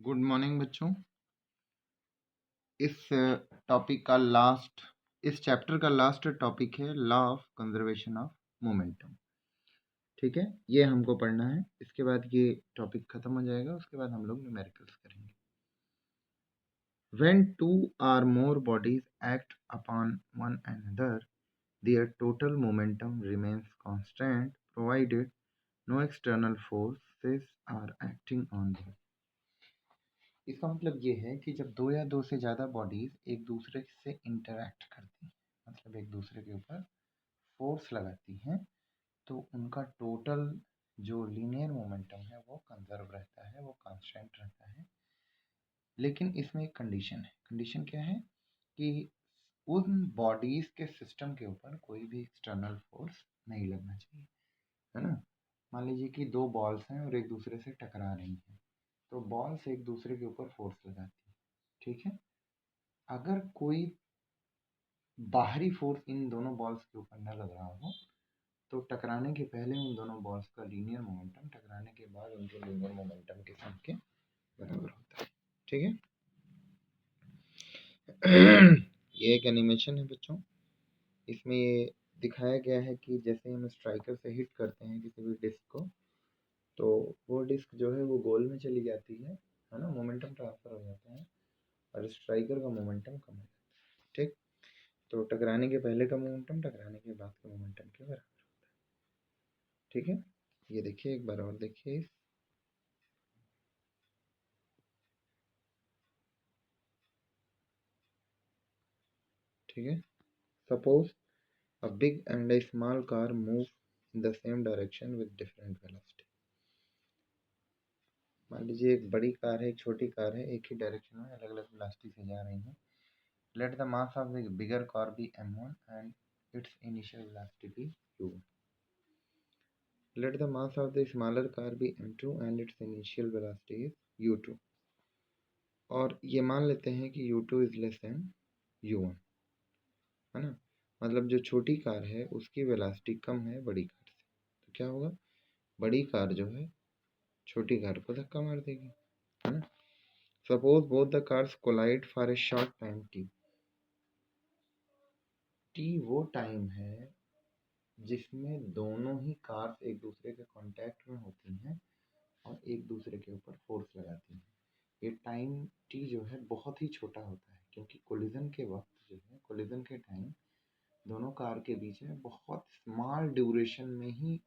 Good morning बच्चों। इस chapter का लास्ट टॉपिक है law of conservation of momentum. ठीक है, ये हमको पढ़ना है। इसके बाद ये टॉपिक खत्म हो जाएगा। उसके बाद हम लोग न्यूमेरिकल्स करेंगे। When two are more bodies act upon one another their total momentum remains constant provided no external forces are acting on them. इसका मतलब ये है कि जब दो या दो से ज़्यादा बॉडीज एक दूसरे से इंटरैक्ट करती हैं, मतलब एक दूसरे के ऊपर फोर्स लगाती हैं, तो उनका टोटल जो लीनियर मोमेंटम है वो कंजर्व रहता है, वो कांस्टेंट रहता है। लेकिन इसमें एक कंडीशन है। कंडीशन क्या है कि उन बॉडीज के सिस्टम के ऊपर कोई भी एक्सटर्नल फोर्स नहीं लगना चाहिए, है ना। मान लीजिए कि दो बॉल्स हैं और एक दूसरे से टकरा रही हैं, तो बॉल्स एक दूसरे के ऊपर फोर्स लगाती हैं, ठीक है। अगर कोई बाहरी फोर्स इन दोनों बॉल्स के ऊपर न लग रहा हो, तो टकराने के पहले उन दोनों बॉल्स का लीनियर मोमेंटम टकराने के बाद उनके लीनियर मोमेंटम के सम के बराबर होता है, ठीक है। ये एक एनिमेशन है बच्चों। इसमें ये दिखाया गया है कि जैसे हम स्ट्राइकर से हिट करते हैं किसी भी डिस्क को, तो वो डिस्क जो है वो गोल में चली जाती है ना, मोमेंटम ट्रांसफर हो जाता है और स्ट्राइकर का मोमेंटम कम हो जाता है, ठीक। तो टकराने के पहले का मोमेंटम टकराने के बाद के मोमेंटम के बराबर होता है, ठीक है। ये देखिए, एक बार और देखिए। ठीक है, suppose a big and a small car move in the same direction with different velocity। मान लीजिए एक बड़ी कार है, एक छोटी कार है, एक ही डायरेक्शन में अलग अलग वेलोसिटी से जा रही हैं। Let the mass of the bigger car be m1 and its initial velocity be u1। Let the mass of the smaller car be m2 and its initial velocity is u2। और ये मान लेते हैं कि u2 is less than u1, है ना। मतलब जो छोटी कार है उसकी वेलोसिटी कम है बड़ी कार से, तो क्या होगा, बड़ी कार जो है छोटी कार को धक्का मार देगी, है ना। Suppose both the cars collide for a short time T. T वो टाइम है जिसमें दोनों ही कार्स एक दूसरे के कांटेक्ट में होती हैं और एक दूसरे के ऊपर फोर्स लगाती हैं। ये टाइम टी जो है बहुत ही छोटा होता है, क्योंकि कोलिजन के वक्त जो है, कोलिजन के टाइम दोनों कार के बीच में बहुत स्मॉल ड्यूरेशन में ही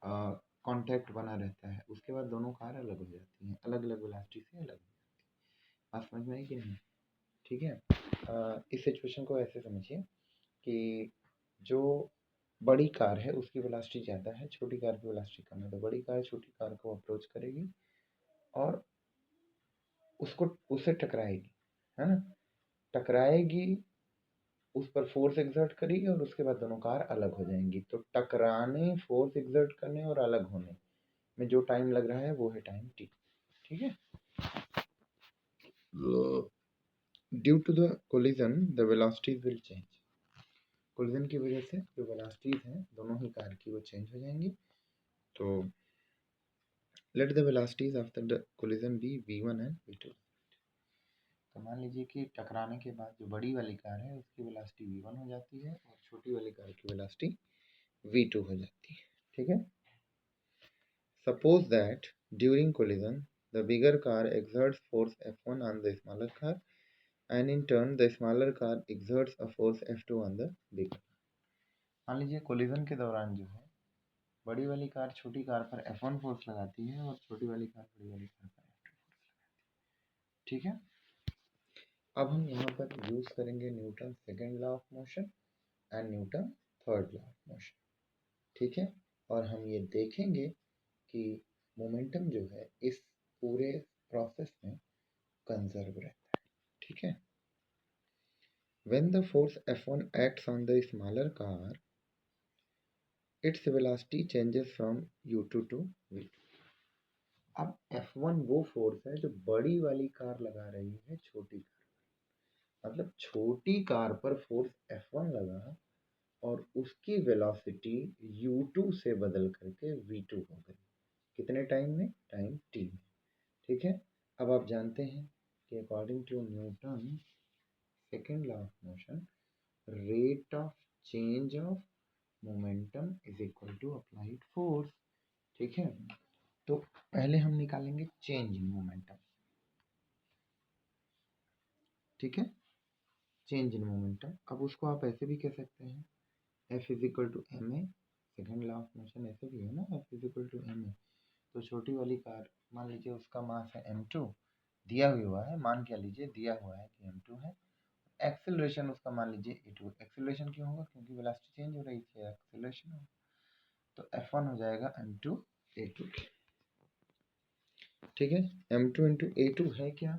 कांटेक्ट बना रहता है। उसके बाद दोनों कार अलग हो जाती हैं, अलग अलग वेलोसिटी से अलग हो जाती है। बात समझ में आई कि नहीं? ठीक है। इस सिचुएशन को ऐसे समझिए कि जो बड़ी कार है उसकी वेलोसिटी ज़्यादा है, छोटी कार की वेलोसिटी कम है, तो बड़ी कार छोटी कार को अप्रोच करेगी और उससे टकराएगी, है ना। टकराएगी, उस पर फोर्स एक्सर्ट करेगी और उसके बाद दोनों कार अलग हो जाएंगी। तो टकराने, फोर्स एक्सर्ट करने और अलग होने में जो टाइम लग रहा है वो है टाइम टी, ठीक है। Due to the collision the velocities will change. Collision की वजह से जो वेलोसिटीज हैं दोनों ही कार की वो चेंज हो जाएंगी। तो let the velocities after the collision be v1 and v2। तो मान लीजिए कि टकराने के बाद जो बड़ी वाली कार है उसकी वेलोसिटी v1 हो जाती है और छोटी वाली कार की वेलोसिटी v2 हो जाती है, ठीक है। Suppose that during collision the bigger car exerts force F1 on the smaller car and in turn the smaller car exerts a force F2 on the bigger। मान लीजिए कोलिजन के दौरान जो है बड़ी वाली कार छोटी कार पर F1 फोर्स लगाती है और छोटी वाली कार बड़ी वाली कार पर F2 फोर्स लगाती है, ठीक है। अब हम यहाँ पर यूज करेंगे Newton second law of motion and Newton third law of motion, ठीक है। और हम ये देखेंगे कि मोमेंटम जो है इस पूरे प्रोसेस में कंजर्व रहता है, ठीक है। When the force F1 acts on the smaller car, its velocity changes from u2 to v2। अब F1 वो फोर्स है जो बड़ी वाली कार लगा रही है छोटी कार, मतलब छोटी कार पर फोर्स F1 लगा और उसकी वेलोसिटी u2 से बदल करके v2 हो गई। कितने टाइम में? टाइम t में, ठीक है। अब आप जानते हैं कि according to Newton second law of motion, rate of change of momentum is equal to applied force. ठीक है, तो पहले हम निकालेंगे चेंज इन मोमेंटम। ठीक है, चेंज इन मोमेंटम, अब उसको आप ऐसे भी कह सकते हैं F is equal to M A, second law of motion ऐसे भी है ना, F is equal to M A. तो छोटी वाली कार मान लीजिए उसका मास है m2, दिया हुआ है, मान क्या लीजिए दिया हुआ है कि m2 है, एक्सेलरेशन उसका मान लीजिए a2। एक्सेलरेशन क्यों होगा, क्योंकि वेलोसिटी चेंज हो रही है, एक्सेलरेशन होगा। तो F1 हो जाएगा m2 a2। ठीक है, m2 इंटू a2 है क्या,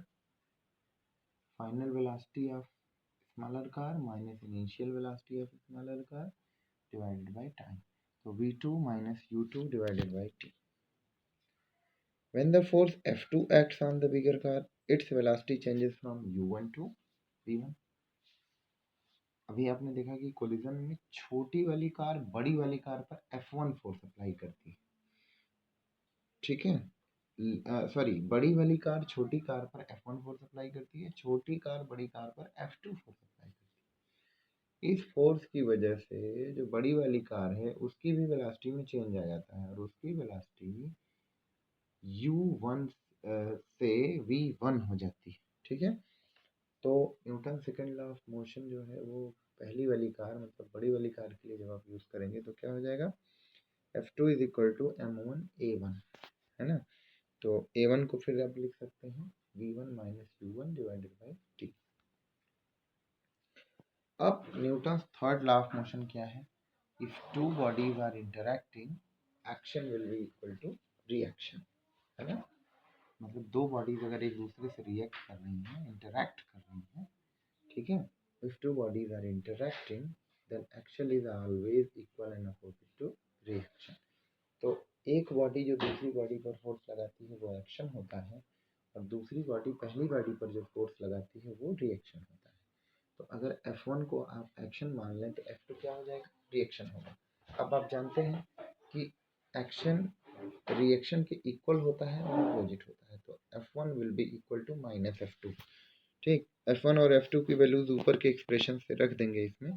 final velocity of smaller car minus initial velocity of smaller car divided by time. तो v2 minus u2 divided by t। When the force F2 acts on the bigger car, its velocity changes from u1 to v1। अभी आपने देखा कि collision में छोटी वाली car बड़ी वाली कार पर F1 फोर्स अप्लाई करती है। ठीक है, सॉरी, बड़ी वाली कार छोटी कार पर F1 फोर्स अप्लाई करती है, छोटी कार बड़ी कार पर F2 फोर्स अप्लाई करती है। इस फोर्स की वजह से जो बड़ी वाली कार है उसकी भी वेलोसिटी में चेंज आ जाता है, और उसकी वेलोसिटी u1 से v1 हो जाती है। ठीक है, तो Newton second law of motion जो है वो पहली वाली कार मतलब बड़ी वाली कार के लिए जब आप यूज़ करेंगे तो क्या हो जाएगा, F2 is equal to m1 a1, है ना। तो a1 को फिर आप लिख सकते हैं v1 minus u1 divided by t। अब Newton third law of motion क्या है, if two bodies are interacting action will be equal to reaction, है ना। मतलब दो बॉडीज अगर एक दूसरे से रिएक्ट कर रही हैं, इंटरैक्ट कर रही हैं, ठीक है, if two bodies are interacting then action is always equal and opposite to reaction। तो एक बॉडी जो दूसरी बॉडी पर फोर्स लगाती है वो एक्शन होता है, और दूसरी बॉडी पहली बॉडी पर जो फोर्स लगाती है वो रिएक्शन होता है। तो अगर F1 को आप एक्शन मान लें तो F2 क्या हो जाएगा, रिएक्शन होगा। अब आप जानते हैं कि एक्शन रिएक्शन के इक्वल होता है और अपोजिट होता है, तो F1 will be equal to minus F2। ठीक, F1 और F2 की वैल्यूज ऊपर के एक्सप्रेशन से रख देंगे इसमें।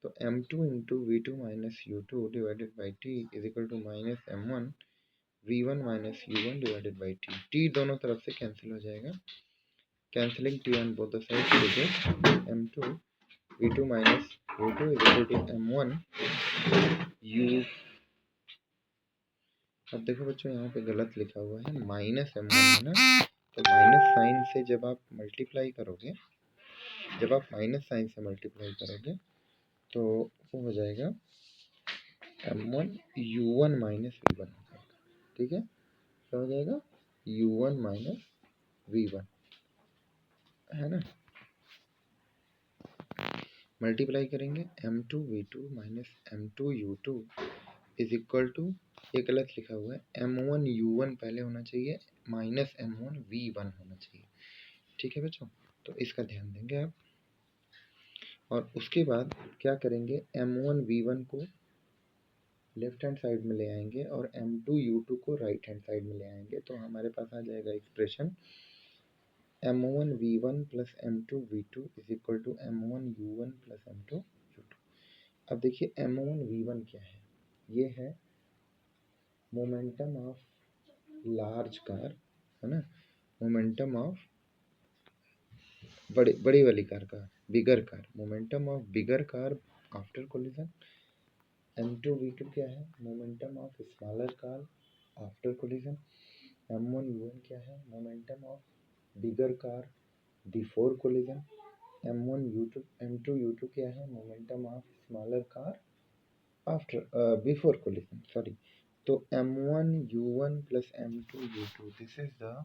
तो m2 into v2 minus u2 divided by t is equal to minus m1 v1 minus u1 divided by t। t दोनों तरफ से कैंसिल हो जाएगा, cancelling t on both the side, m2 v2 minus u2 is equal to m1 u। अब देखो बच्चों यहाँ पे गलत लिखा हुआ है, माइनस m1 है ना, तो माइनस साइन से जब आप मल्टीप्लाई करोगे, जब आप माइनस साइन से मल्टीप्लाई करोगे तो वो हो जाएगा m1 u1 माइनस v1 हो जाएगा। ठीक है, क्या हो जाएगा, u1 माइनस v1, है ना। मल्टीप्लाई करेंगे m2 v2 minus m2 u2 is equal to, ये गलत लिखा हुआ है, m1 u1 पहले होना चाहिए माइनस m1 v1 होना चाहिए। ठीक है बच्चों, तो इसका ध्यान देंगे आप। और उसके बाद क्या करेंगे, m1 v1 को लेफ्ट हैंड साइड में ले आएंगे और m2 u2 को राइट हैंड साइड में ले आएंगे, तो हमारे पास आ जाएगा expression m1 v1 plus m2 v2 is equal to m1 u1 plus m2 u2। अब देखिए m1 v1 क्या है, ये है मोमेंटम ऑफ लार्ज कार, है ना, मोमेंटम ऑफ बड़ी वाली कार का, bigger car, momentum of bigger car after collision. m2 v2 क्या है, momentum of smaller car after collision. m1 u1 क्या है, momentum of bigger car before collision. m1 u2 m2 u2 क्या है, momentum of smaller car after before collision, sorry. तो m1 u1 plus m2 u2 this is the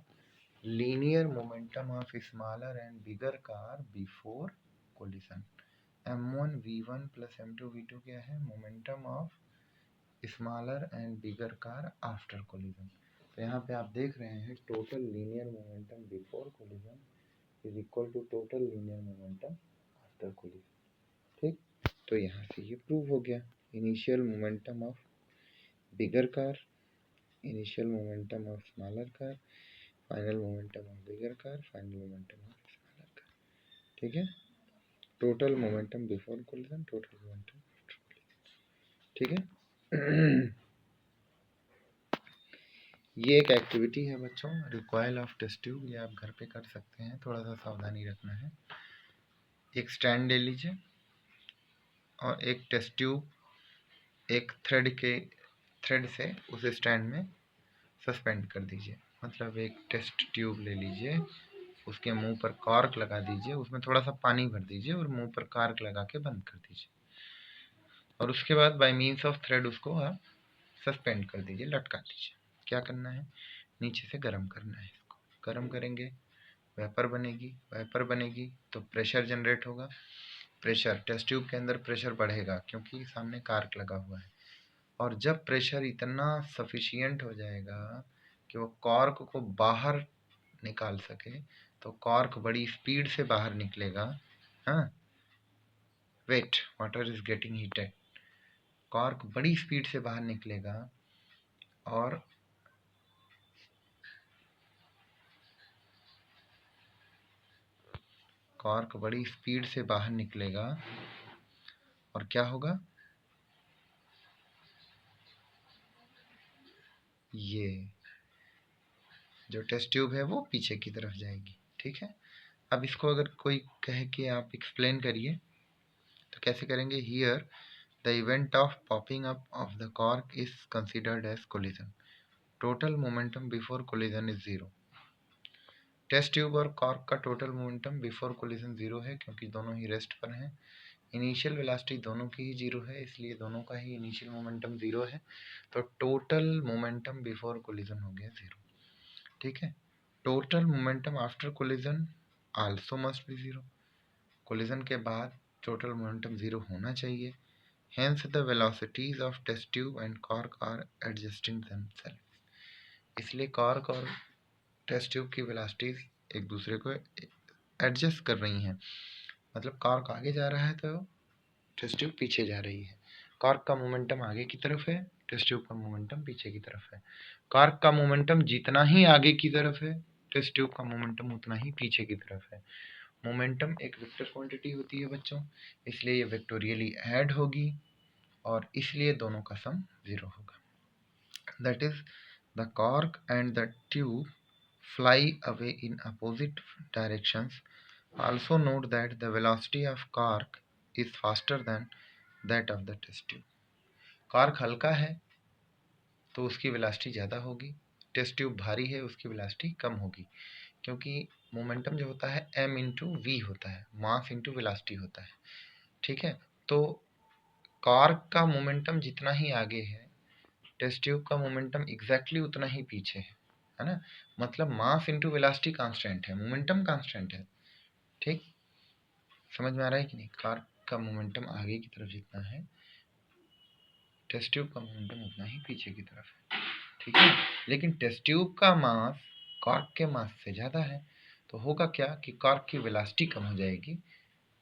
linear momentum of smaller and bigger car before collision. m1 v1 plus m2 v2 क्या है, momentum of smaller and bigger car after collision. तो यहाँ पे आप देख रहे हैं total linear momentum before collision is equal to total linear momentum after collision. ठीक, तो यहाँ से ये प्रूव हो गया, initial momentum of bigger car, initial momentum of smaller car final momentum of bigger car, final momentum of smaller car. ठीक है, total momentum before collision, total momentum after collision. ठीक है। ये एक एक्टिविटी है बच्चों, रिकॉइल ऑफ टेस्ट ट्यूब, ये आप घर पे कर सकते हैं, थोड़ा सा सावधानी रखना है। एक स्टैंड ले लीजिए और एक टेस्ट ट्यूब एक थ्रेड से उस स्टैंड में सस्पेंड कर दीजिए। मतलब एक टेस्ट ट्यूब ले लीजिए, उसके मुंह पर कॉर्क लगा दीजिए, उसमें थोड़ा सा पानी भर दीजिए और मुंह पर कॉर्क लगा के बंद कर दीजिए। और उसके बाद बाय मीन्स ऑफ थ्रेड उसको आप सस्पेंड कर दीजिए, लटका दीजिए। क्या करना है, नीचे से गर्म करना है। इसको गर्म करेंगे, वेपर बनेगी, वेपर बनेगी तो प्रेशर जनरेट होगा। प्रेशर, टेस्ट ट्यूब के अंदर प्रेशर बढ़ेगा क्योंकि सामने कॉर्क लगा हुआ है। और जब प्रेशर इतना सफिशिएंट हो जाएगा कि वो कॉर्क को बाहर निकाल सके, तो कॉर्क बड़ी स्पीड से बाहर निकलेगा। हाँ, wait, water is getting heated. Cork बड़ी स्पीड से बाहर निकलेगा और कॉर्क बड़ी स्पीड से बाहर निकलेगा और क्या होगा, ये जो टेस्ट ट्यूब है वो पीछे की तरफ जाएगी। ठीक है, अब इसको अगर कोई कहे कि आप एक्सप्लेन करिए तो कैसे करेंगे। Here the event of popping up of the cork is considered as collision, total momentum before collision is zero. Test tube और कॉर्क का total momentum before collision zero है क्योंकि दोनों ही रेस्ट पर हैं। इनिशियल वेलोसिटी दोनों की ही जीरो है, इसलिए दोनों का ही इनिशियल मोमेंटम जीरो है। तो टोटल मोमेंटम बिफोर कोलिजन हो गया जीरो। ठीक है, total momentum after collision also must be zero. Collision के बाद टोटल मोमेंटम जीरो होना चाहिए। Hence the velocities of test tube and cork are adjusting themselves. इसलिए कॉर्क और टेस्ट ट्यूब की वेलोसिटीज एक दूसरे को एडजस्ट कर रही हैं। मतलब कॉर्क आगे जा रहा है तो टेस्ट ट्यूब पीछे जा रही है। कॉर्क का मोमेंटम आगे की तरफ है, टेस्ट ट्यूब का मोमेंटम पीछे की तरफ है। कॉर्क का मोमेंटम जितना ही आगे की तरफ है, टेस्ट ट्यूब का मोमेंटम उतना ही पीछे की तरफ है। मोमेंटम एक वेक्टर क्वांटिटी होती है बच्चों, इसलिए ये वेक्टोरियली ऐड होगी और इसलिए दोनों का सम जीरो होगा। That is the cork and the tube fly away in opposite directions. Also note that the velocity of cork is faster than that of the test tube. Cork हल्का है तो उसकी वेलोसिटी ज़्यादा होगी, test tube भारी है उसकी velocity कम होगी, क्योंकि मोमेंटम जो होता है m इंटू वी होता है, मास इंटू वेलोसिटी होता है। ठीक है, तो कॉर्क का मोमेंटम जितना ही आगे है, टेस्ट ट्यूब का मोमेंटम एग्जैक्टली उतना ही पीछे है ना। मतलब मास इंटू वेलोसिटी कांस्टेंट है, मोमेंटम कांस्टेंट है। ठीक, समझ में आ रहा है कि नहीं। कॉर्क का मोमेंटम आगे की तरफ जितना है, टेस्ट ट्यूब का मोमेंटम उतना ही पीछे की तरफ है। ठीक है, लेकिन टेस्ट ट्यूब का मास कॉर्क के मास से ज़्यादा है, तो होगा क्या कि कॉर्क की वेलोसिटी कम हो जाएगी,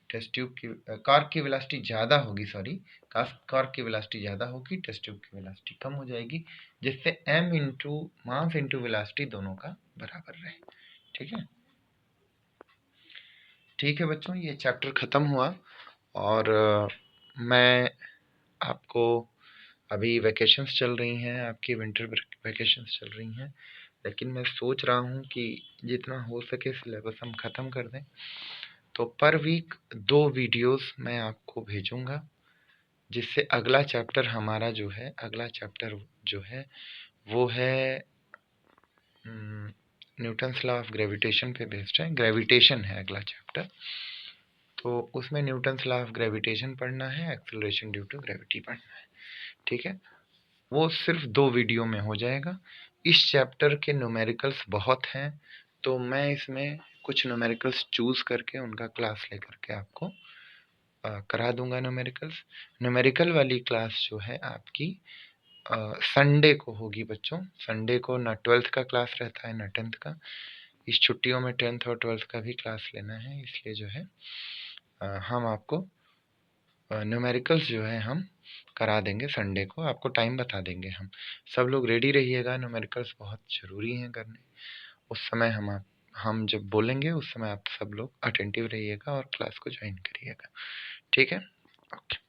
टेस्ट ट्यूब की कॉर्क की वेलोसिटी ज़्यादा होगी, सॉरी, कॉर्क की वेलोसिटी ज़्यादा होगी, टेस्ट ट्यूब की वेलोसिटी कम हो जाएगी, जिससे m into mass into velocity दोनों का बराबर रहे। ठीक है, ठीक है बच्चों, ये चैप्टर ख़त्म हुआ और मैं आपको, अभी वैकेशंस चल रही हैं, आपकी विंटर वैकेशंस चल रही हैं, लेकिन मैं सोच रहा हूँ कि जितना हो सके सिलेबस हम ख़त्म कर दें। तो पर वीक 2 वीडियोस मैं आपको भेजूँगा, जिससे अगला चैप्टर हमारा जो है, अगला चैप्टर जो है वो है न्यूटन्स लॉ ऑफ ग्रेविटेशन पे बेस्ड है, ग्रेविटेशन है अगला चैप्टर। तो उसमें न्यूटन्स लॉ ऑफ ग्रेविटेशन पढ़ना है, एक्सेलरेशन ड्यू टू ग्रेविटी पढ़ना है। ठीक है, वो सिर्फ 2 वीडियो में हो जाएगा। इस चैप्टर के न्यूमेरिकल्स बहुत हैं, तो मैं इसमें कुछ न्यूमेरिकल्स चूज़ करके उनका क्लास लेकर के आपको करा दूंगा न्यूमेरिकल्स। न्यूमेरिकल वाली क्लास जो है आपकी संडे को होगी बच्चों। संडे को ना 12th का क्लास रहता है ना 10th का। इस छुट्टियों में 10th और 12th का भी क्लास लेना है, इसलिए जो है हम आपको न्यूमेरिकल्स जो है हम करा देंगे संडे को, आपको टाइम बता देंगे हम। सब लोग रेडी रहिएगा, न्यूमेरिकल्स बहुत ज़रूरी हैं करने। उस समय हम जब बोलेंगे उस समय आप सब लोग अटेंटिव रहिएगा और क्लास को ज्वाइन करिएगा। ठीक है? ओके।